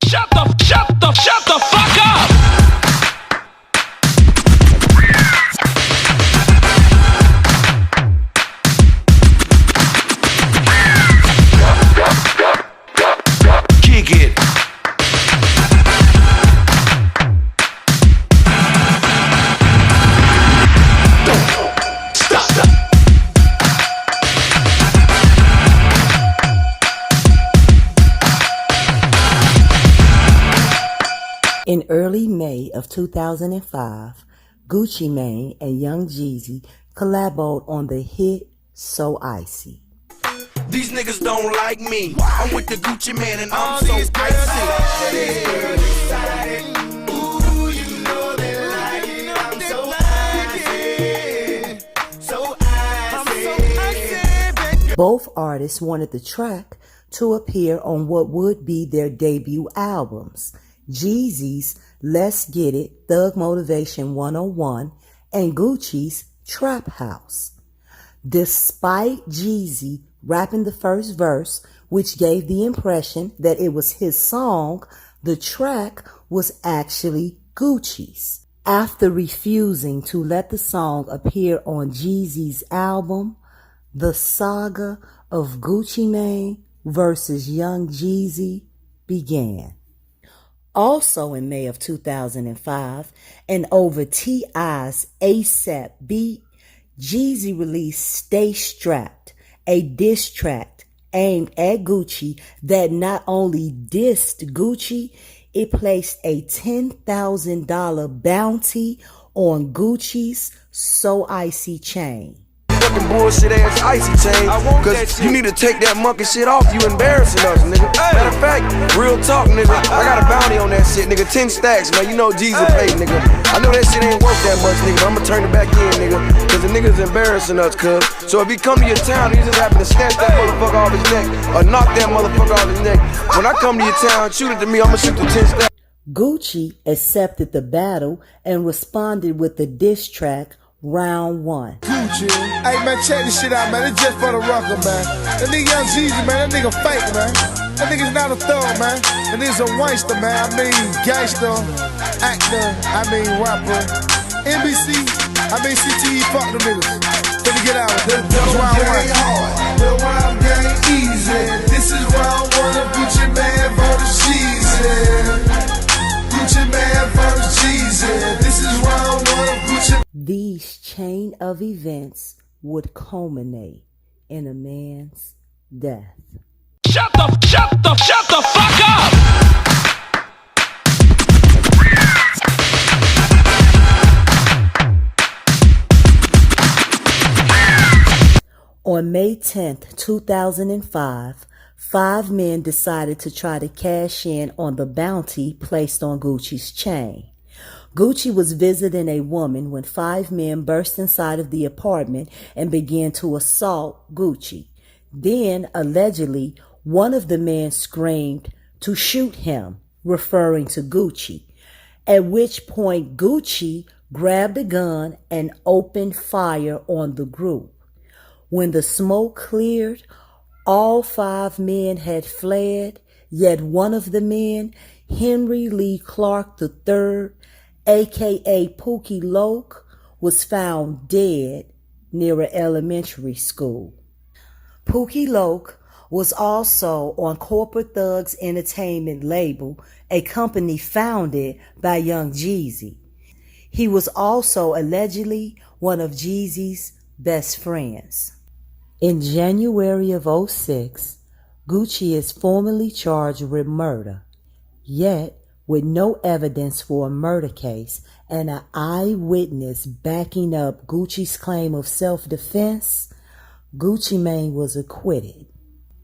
Shut the fuck up! Kick it. In early May of 2005, Gucci Mane and Young Jezzy collaborated on the hit So Icy. These niggas don't like me. I'm with the Gucci man and I'm so icy. Ooh, you know they like it. I'm so icy. So icy. Both artists wanted the track to appear on what would be their debut albums, Jezzy's Let's Get It, Thug Motivation 101, and Gucci's Trap House. Despite Jezzy rapping the first verse, which gave the impression that it was his song, the track was actually Gucci's. After refusing to let the song appear on Jezzy's album, the saga of Gucci Mane versus Young Jezzy began. Also in May of 2005, and over T.I.'s ASAP beat, Jezzy released Stay Strapped, a diss track aimed at Gucci that not only dissed Gucci, it placed a $10,000 bounty on Gucci's So Icy chain. Fucking bullshit ass icy chain. Cause you need to take that monkey shit off. You embarrassing us, nigga. Matter of fact, real talk, nigga. I got a bounty on that shit, nigga. 10 stacks, man. You know Jezzy paid, nigga. I know that shit ain't worth that much, nigga. I'ma turn it back in, nigga. Cause the nigga's embarrassing us, cuz. So if he come to your town, he just happen to snatch that motherfucker off his neck or knock that motherfucker off his neck. When I come to your town, shoot it to me, I'ma shoot the 10 stacks. Gucci accepted the battle and responded with the diss track Round 1. Gucci. Hey man, check this shit out, man. It's just for the record, man. That nigga Young Jezzy, man, that nigga fake, man. That nigga's not a thug, man. That nigga's a wankster, man. I mean, gangster, actor, I mean, rapper. NBC, I mean, CTE, fuck them niggas. Let me get out of it. This is round 1. The round game easy. This is round 1 of Gucci Man versus Jezzy. Gucci Man versus Jezzy. This is round 1 of Gucci. These chain of events would culminate in a man's death. Shut the fuck up! On May 10th, 2005, 5 men decided to try to cash in on the bounty placed on Gucci's chain. Gucci was visiting a woman when 5 men burst inside of the apartment and began to assault Gucci. Then, allegedly, one of the men screamed to shoot him, referring to Gucci, at which point Gucci grabbed a gun and opened fire on the group. When the smoke cleared, all 5 men had fled, yet one of the men, Henry Lee Clark III, aka Pookie Loke, was found dead near an elementary school. Pookie Loke was also on Corporate Thugs Entertainment label, a company founded by Young Jezzy. He was also allegedly one of Jezzy's best friends. In January of 2006, Gucci is formally charged with murder, yet with no evidence for a murder case and an eyewitness backing up Gucci's claim of self-defense, Gucci Mane was acquitted.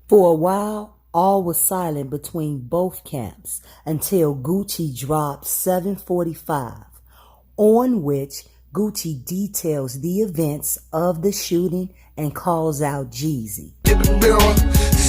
For a while, all was silent between both camps until Gucci dropped 745, on which Gucci details the events of the shooting and calls out Jezzy.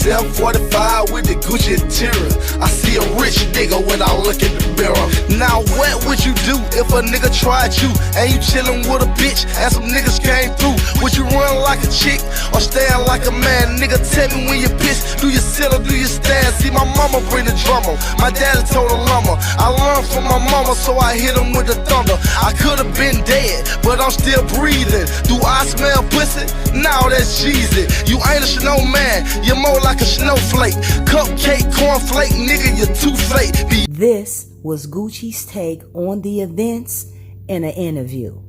745 with the Gucci interior. I see a rich nigga when I look in the mirror. Now what would you do if a nigga tried you and you chillin' with a bitch and some niggas came through? Would you run like a chick or stand like a man? Nigga, tell me when you pissed, do you sit or do you stand? See, my mama bring the drummer, my daddy told a lumber. I learned from my mama, so I hit him with the thunder. I could've been dead, but I'm still breathing. Do I smell pussy? Now that's Jezzy. You ain't a snowman, you're more like a snowflake. Cupcake, cornflake, nigga, you're too fake. This was Gucci's take on the events in an interview.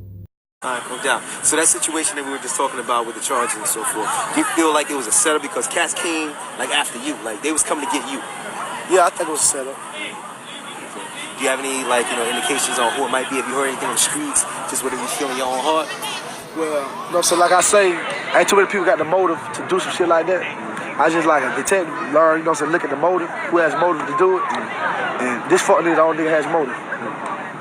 Alright, no doubt. So that situation that we were just talking about with the charges and so forth, do you feel like it was a setup because cats came like after you, like they was coming to get you? Yeah, I think it was a setup. Do you have any indications on who it might be? Have you heard anything on the streets? Just whatever you feel in your own heart? Well, so like I say, ain't too many people got the motive to do some shit like that. I just like a detective, learn, look at the motive, who has motive to do it. And this fuck nigga, the only nigga has motive.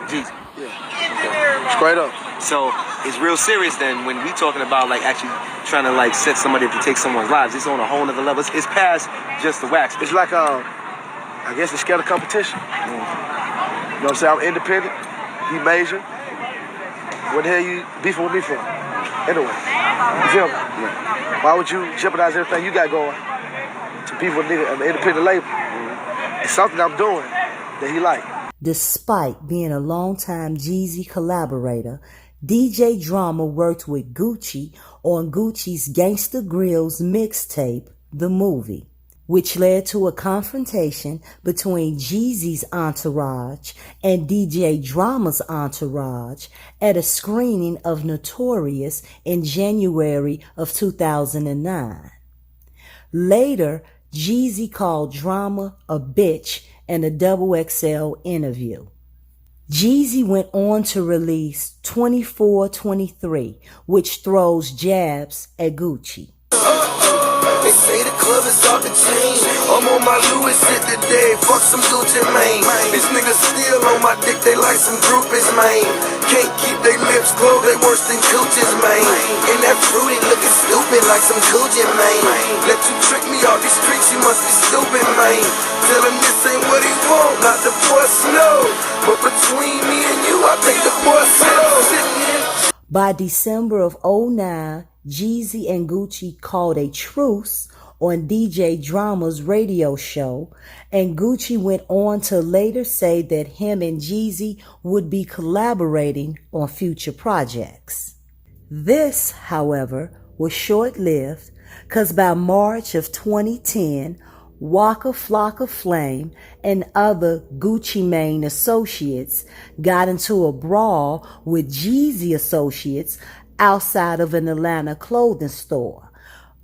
Jeez. Yeah. Okay. Straight up. So it's real serious then when we talking about actually trying to set somebody up to take someone's lives. It's on a whole nother level. It's past just the wax. It's like I guess it's scared of competition. You know what I'm saying? I'm independent. He major. What the hell you beefing with me for? Anyway, you feel me? Yeah. Why would you jeopardize everything you got going to beef with an independent label? It's something I'm doing that he like. Despite being a longtime Jezzy collaborator, DJ Drama worked with Gucci on Gucci's Gangsta Grillz mixtape, The Movie, which led to a confrontation between Jezzy's entourage and DJ Drama's entourage at a screening of Notorious in January of 2009. Later, Jezzy called Drama a bitch in a XXL interview. Jezzy went on to release 2423, which throws jabs at Gucci. They say the club is off the chain. I'm on my Louis shit today. Fuck some Gucci, man. These niggas still on my dick. They like some groupies, man. Can't keep their lips closed. They worse than Gucci's, man. And that fruity looking stupid like some Gucci, man. Let you trick me off these streets. You must be stupid, man. Tell him this ain't what he want. Not the boy Snow. But between me and you, I think the boy Snow. By December of 2009, Jezzy and Gucci called a truce on DJ Drama's radio show, and Gucci went on to later say that him and Jezzy would be collaborating on future projects. This, however, was short-lived, because by March of 2010, Waka Flocka Flame and other Gucci Mane associates got into a brawl with Jezzy associates outside of an Atlanta clothing store.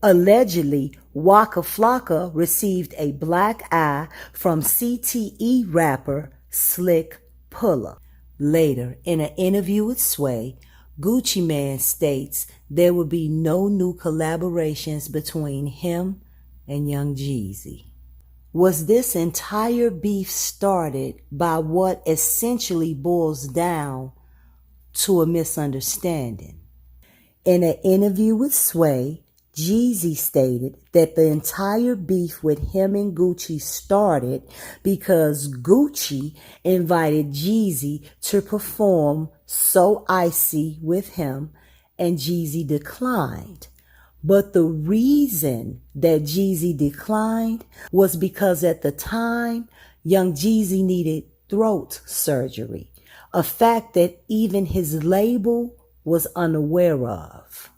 Allegedly, Waka Flocka received a black eye from CTE rapper Slick Pulla. Later, in an interview with Sway, Gucci Mane states there would be no new collaborations between him and Young Jezzy. Was this entire beef started by what essentially boils down to a misunderstanding? In an interview with Sway, Jezzy stated that the entire beef with him and Gucci started because Gucci invited Jezzy to perform So Icy with him, and Jezzy declined. But the reason that Jezzy declined was because at the time, Young Jezzy needed throat surgery, a fact that even his label was unaware of.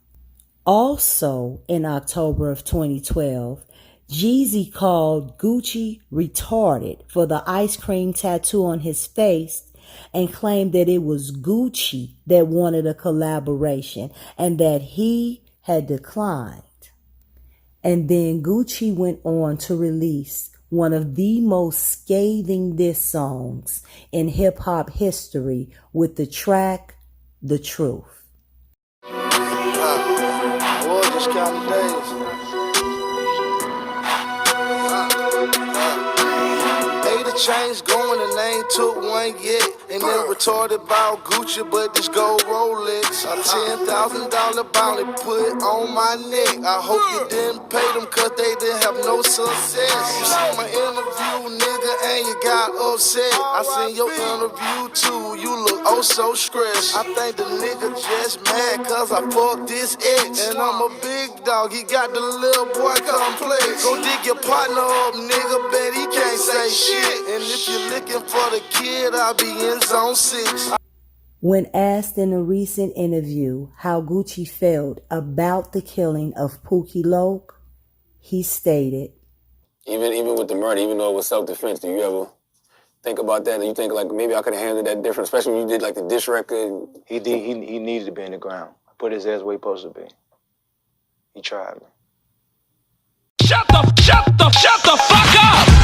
Also, in October of 2012, Jezzy called Gucci retarded for the ice cream tattoo on his face and claimed that it was Gucci that wanted a collaboration and that he had declined. And then Gucci went on to release one of the most scathing diss songs in hip-hop history with the track The Truth. Just counting days. 82 chains going and they ain't took one yet. And then retarded about Gucci, but this gold Rolex. A $10,000 bounty put on my neck. I hope you didn't pay them cause they didn't have no success. You saw my interview, nigga, and you got upset. I seen your interview too, you look oh so stressed. I think the nigga just mad cause I fucked this ex. And I'm a big dog, he got the little boy complex. Go dig your partner up, nigga, bet he can't say shit. And if you're looking for the kid, I'll be in zone 6. When asked in a recent interview how Gucci felt about the killing of Pookie Loke, he stated, Even with the murder, even though it was self-defense, do you ever think about that? And you think like maybe I could have handled that different, especially when you did like the diss record? He needed to be in the ground. I put his ass where he supposed to be. He tried me. Shut the fuck up!